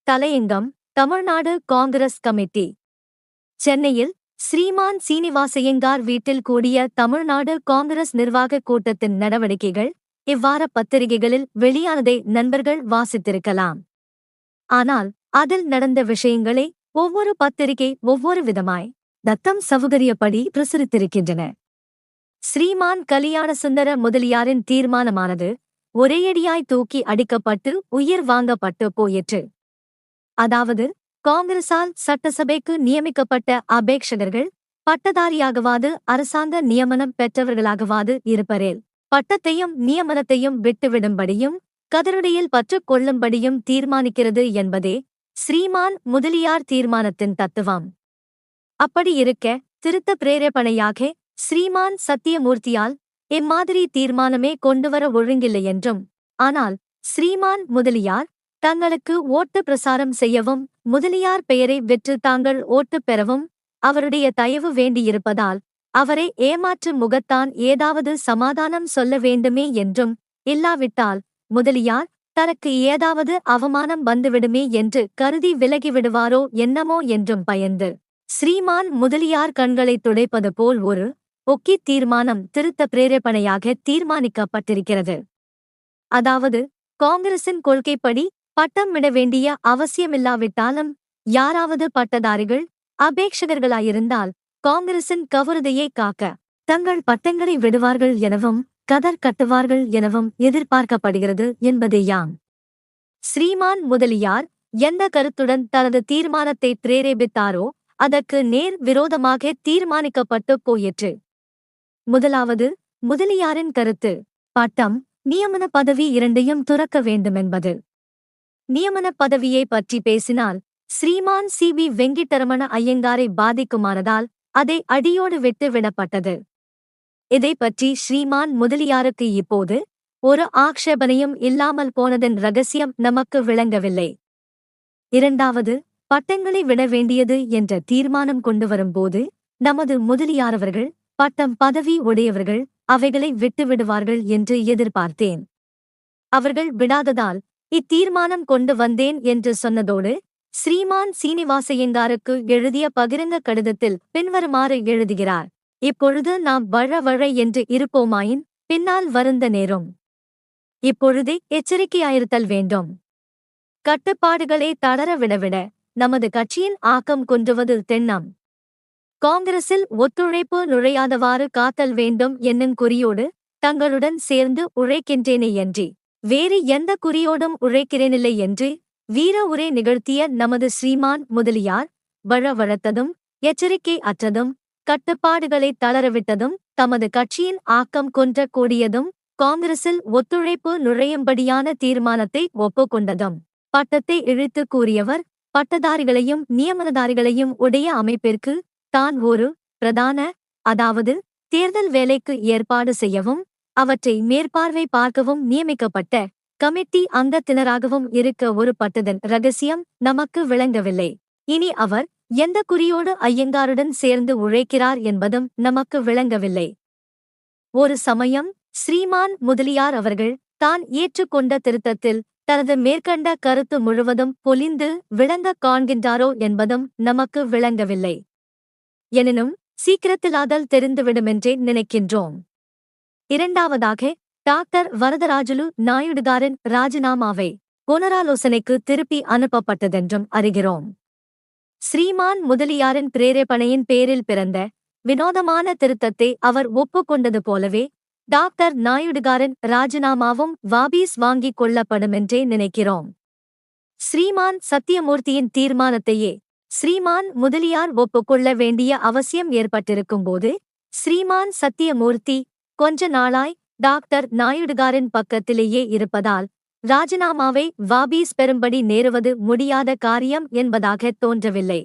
தலையங்கம் தமிழ்நாடு காங்கிரஸ் கமிட்டி. சென்னையில் ஸ்ரீமான் சீனிவாசய்யங்கார் வீட்டில் கூடிய தமிழ்நாடு காங்கிரஸ் நிர்வாகக் கூட்டத்தின் நடவடிக்கைகள் இவ்வார பத்திரிகைகளில் வெளியானதை நண்பர்கள் வாசித்திருக்கலாம். ஆனால் அதில் நடந்த விஷயங்களே ஒவ்வொரு பத்திரிகை ஒவ்வொரு விதமாய் தத்தம் சௌகரியப்படி பிரசுரித்திருக்கின்றன. ஸ்ரீமான் கலியாணசுந்தர முதலியாரின் தீர்மானமானது ஒரேயடியாய் தூக்கி அடிக்கப்பட்டு உயிர் வாங்கப்பட்டு போயிற்று. அதாவது காங்கிரசால் சட்டசபைக்கு நியமிக்கப்பட்ட அபேட்சகர்கள் பட்டதாரியாகவாது அரசாங்க நியமனம் பெற்றவர்களாகவாது இருப்பரேல் பட்டத்தையும் நியமனத்தையும் விட்டுவிடும்படியும் கதருடையில் பற்றுக் கொள்ளும்படியும் தீர்மானிக்கிறது என்பதே ஸ்ரீமான் முதலியார் தீர்மானத்தின் தத்துவம். அப்படி இருக்க திருத்த பிரேரேபணையாக ஸ்ரீமான் சத்தியமூர்த்தியால் இம்மாதிரி தீர்மானமே கொண்டுவர ஒழுங்கில்லை என்றும், ஆனால் ஸ்ரீமான் முதலியார் தங்களுக்கு ஓட்டு பிரசாரம் செய்யவும் முதலியார் பெயரை விற்று தாங்கள் ஓட்டு பெறவும் அவருடைய தயவு வேண்டியிருப்பதால் அவரை ஏமாற்று முகத்தான் ஏதாவது சமாதானம் சொல்ல வேண்டுமே என்றும், இல்லாவிட்டால் முதலியார் தனக்கு ஏதாவது அவமானம் வந்துவிடுமே என்று கருதி விலகிவிடுவாரோ என்னமோ என்றும் பயந்து ஸ்ரீமான் முதலியார் கண்களைத் துடைப்பது போல் ஒரு ஒக்கி தீர்மானம் திருத்த பிரேரேபணையாக தீர்மானிக்கப்பட்டிருக்கிறது. அதாவது காங்கிரசின் கொள்கைப்படி பட்டம் விட வேண்டிய அவசியமில்லாவிட்டாலும் யாராவது பட்டதாரிகள் அபேட்சகர்களாயிருந்தால் காங்கிரசின் கவுரதையை காக்க தங்கள் பட்டங்களை விடுவார்கள் எனவும் கதர் கட்டுவார்கள் எனவும் எதிர்பார்க்கப்படுகிறது என்பதேயாம். ஸ்ரீமான் முதலியார் எந்த கருத்துடன் தனது தீர்மானத்தை பிரேரேபித்தாரோ அதற்கு நேர் விரோதமாக தீர்மானிக்கப்பட்டு போயிற்று. முதலாவது முதலியாரின் கருத்து பட்டம் நியமன பதவி இரண்டையும் துறக்க வேண்டுமென்பது. நியமன பதவியை பற்றி பேசினால் ஸ்ரீமான் சி.வி. வெங்கிட்டரமண ஐயங்காரை பாதிக்குமானதால் அதை அடியோடு விட்டு விடப்பட்டது. இதை பற்றி ஸ்ரீமான் முதலியாருக்கு இப்போது ஒரு ஆக்ஷேபனையும் இல்லாமல் போனதன் ரகசியம் நமக்கு விளங்கவில்லை. இரண்டாவது, பட்டங்களை விட வேண்டியது என்ற தீர்மானம் கொண்டு வரும்போது நமது முதலியாரவர்கள் பட்டம் பதவி உடையவர்கள் அவைகளை விட்டுவிடுவார்கள் என்று எதிர்பார்த்தேன். அவர்கள் விடாததால் இத்தீர்மானம் கொண்டு வந்தேன் என்று சொன்னதோடு ஸ்ரீமான் சீனிவாசய்யங்காருக்கு எழுதிய பகிரங்க கடிதத்தில் பின்வருமாறு எழுதுகிறார்: இப்பொழுது நாம் வழ என்று இருப்போமாயின் பின்னால் வருந்த நேரும். இப்பொழுதே எச்சரிக்கையாயிருத்தல் வேண்டும். கட்டுப்பாடுகளை தளர விடவிட நமது கட்சியின் ஆக்கம் குன்றுவது தென்னம். காங்கிரசில் ஒத்துழைப்பு நுழையாதவாறு காத்தல் வேண்டும் என்னும் குறியோடு தங்களுடன் சேர்ந்து உழைக்கின்றேனேயன்றி வேறு எந்த குறியோடும் உழைக்கிறேனில்லை என்று வீர உரை நிகழ்த்திய நமது ஸ்ரீமான் முதலியார் வழத்ததும் எச்சரிக்கை அற்றதும் கட்டுப்பாடுகளை தளரவிட்டதும் தமது கட்சியின் ஆக்கம் கொன்ற கூடியதும் காங்கிரசில் ஒத்துழைப்பு நுழையும்படியான தீர்மானத்தை ஒப்புக்கொண்டதும் பட்டத்தை இழுத்து கூறியவர் பட்டதாரிகளையும் நியமனதாரிகளையும் உடைய அமைப்பிற்கு தான் ஒரு பிரதான, அதாவது தேர்தல் வேலைக்கு ஏற்பாடு செய்யவும் அவற்றை மேற்பார்வை பார்க்கவும் நியமிக்கப்பட்ட கமிட்டி அங்கத்தினராகவும் இருக்க ஒரு பட்டதன் ரகசியம் நமக்கு விளங்கவில்லை. இனி அவர் எந்த குறியோடு ஐயங்காருடன் சேர்ந்து உழைக்கிறார் என்பதும் நமக்கு விளங்கவில்லை. ஒரு சமயம் ஸ்ரீமான் முதலியார் அவர்கள் தான் ஏற்றுக்கொண்ட திருத்தத்தில் தனது மேற்கண்ட கருத்து முழுவதும் பொலிந்து விளங்கக் காண்கின்றாரோ என்பதும் நமக்கு விளங்கவில்லை. எனினும் சீக்கிரத்திலாதல் தெரிந்துவிடுமென்றே நினைக்கின்றோம். இரண்டாவதாக, டாக்டர் வரதராஜுலு நாயுடுகாரின் ராஜினாமாவை புனராலோசனைக்கு திருப்பி அனுப்பப்பட்டதென்றும் அறிகிறோம். ஸ்ரீமான் முதலியாரின் பிரேரேபணையின் பேரில் பிறந்த வினோதமான திருத்தத்தை அவர் ஒப்புக்கொண்டது போலவே டாக்டர் நாயுடுகாரின் ராஜினாமாவும் வாபீஸ் வாங்கிக் கொள்ளப்படுமென்றே நினைக்கிறோம். ஸ்ரீமான் சத்தியமூர்த்தியின் தீர்மானத்தையே ஸ்ரீமான் முதலியார் ஒப்புக்கொள்ள வேண்டிய அவசியம் ஏற்பட்டிருக்கும்போது ஸ்ரீமான் சத்தியமூர்த்தி கொஞ்ச நாளாய் டாக்டர் நாயுடுகாரின் பக்கத்திலேயே இருப்பதால் ராஜினாமாவை வாபீஸ் பெறும்படி நேருவது முடியாத காரியம் என்பதாக தோன்றவில்லை.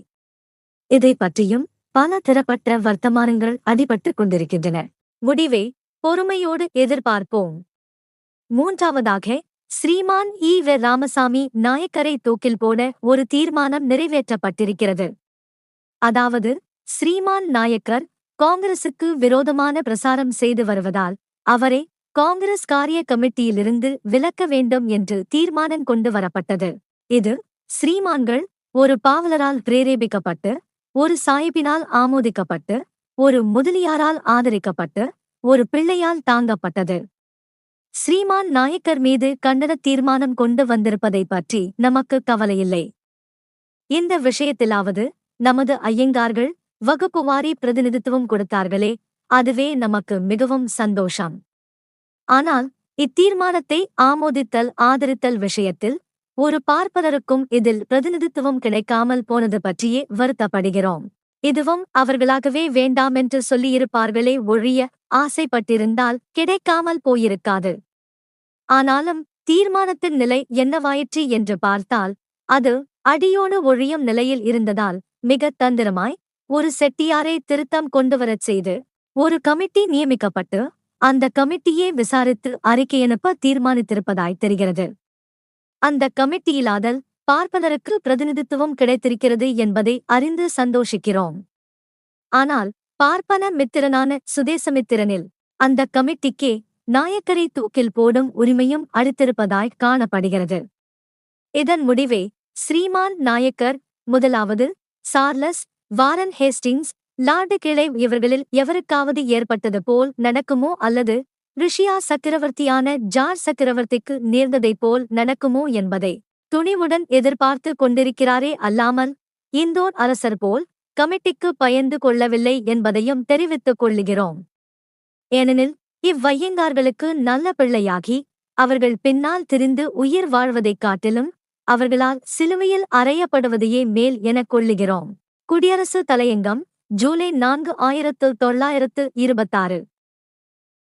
இதை பற்றியும் பல தரப்பட்ட வர்த்தமானங்கள் அடிபட்டுக் கொண்டிருக்கின்றன. முடிவை பொறுமையோடு எதிர்பார்ப்போம். மூன்றாவதாக, ஸ்ரீமான் ஈ.வெ. ராமசாமி நாயக்கரை தூக்கில் போட ஒரு தீர்மானம் நிறைவேற்றப்பட்டிருக்கிறது. அதாவது ஸ்ரீமான் நாயக்கர் காங்கிரசுக்கு விரோதமான பிரசாரம் செய்து வருவதால் அவரை காங்கிரஸ் காரிய கமிட்டியிலிருந்து விலக்க வேண்டும் என்று தீர்மானம் கொண்டு வரப்பட்டது. இது ஸ்ரீமான்கள் ஒரு பாவலரால் பிரேரேபிக்கப்பட்டு, ஒரு சாயிபினால் ஆமோதிக்கப்பட்டு, ஒரு முதலியாரால் ஆதரிக்கப்பட்டு, ஒரு பிள்ளையால் தாங்கப்பட்டது. ஸ்ரீமான் நாயக்கர் மீது கண்டன தீர்மானம் கொண்டு வந்திருப்பதை பற்றி நமக்கு கவலையில்லை. இந்த விஷயத்திலாவது நமது ஐயங்கார்கள் வகுப்புவாரி பிரதிநிதித்துவம் கொடுத்தார்களே, அதுவே நமக்கு மிகவும் சந்தோஷம். ஆனால் இத்தீர்மானத்தை ஆமோதித்தல் ஆதரித்தல் விஷயத்தில் ஒரு பார்ப்பதருக்கும் இதில் பிரதிநிதித்துவம் கிடைக்காமல் போனது பற்றியே வருத்தப்படுகிறோம். இதுவும் அவர்களாகவே வேண்டாமென்று சொல்லியிருப்பார்களே ஒழிய ஆசைப்பட்டிருந்தால் கிடைக்காமல் போயிருக்காது. ஆனாலும் தீர்மானத்தின் நிலை என்னவாயிற்று என்று பார்த்தால், அது அடியோடு ஒழியும் நிலையில் இருந்ததால் மிகத் தந்திரமாய் ஒரு செட்டியாரை திருத்தம் கொண்டுவரச் செய்து ஒரு கமிட்டி நியமிக்கப்பட்டு அந்த கமிட்டியே விசாரித்து அறிக்கையனுப்ப தீர்மானித்திருப்பதாய் தெரிகிறது. அந்த கமிட்டியிலாதல் பார்ப்பதற்கு பிரதிநிதித்துவம் கிடைத்திருக்கிறது என்பதை அறிந்து சந்தோஷிக்கிறோம். ஆனால் பார்ப்பன மித்திரனான சுதேசமித்திரனில் அந்த கமிட்டிக்கே நாயக்கரை தூக்கில் போடும் உரிமையும் அளித்திருப்பதாய் காணப்படுகிறது. இதன் முடிவே ஸ்ரீமான் நாயக்கர் முதலாவது Charles Warren Hastings Lord Clive இவர்களில் எவருக்காவது ஏற்பட்டது போல் நடக்குமோ அல்லது ரிஷியா சக்கரவர்த்தியான ஜார்ஜ் சக்கரவர்த்திக்கு நேர்ந்ததைப் போல் நடக்குமோ என்பதை துணிவுடன் எதிர்பார்த்து கொண்டிருக்கிறாரே அல்லாமல் இந்தோர் அரசர் போல் கமிட்டிக்கு பயந்து கொள்ளவில்லை என்பதையும் தெரிவித்துக் கொள்ளுகிறோம். ஏனெனில் இவ்வையங்கார்களுக்கு நல்ல பிள்ளையாகி அவர்கள் பின்னால் திரிந்து உயிர் வாழ்வதைக் காட்டிலும் அவர்களால் சிலுவையில் அறையப்படுவதையே மேல் எனக் கொள்ளுகிறோம். குடியரசு தலையங்கம், ஜூலை 4, 1926.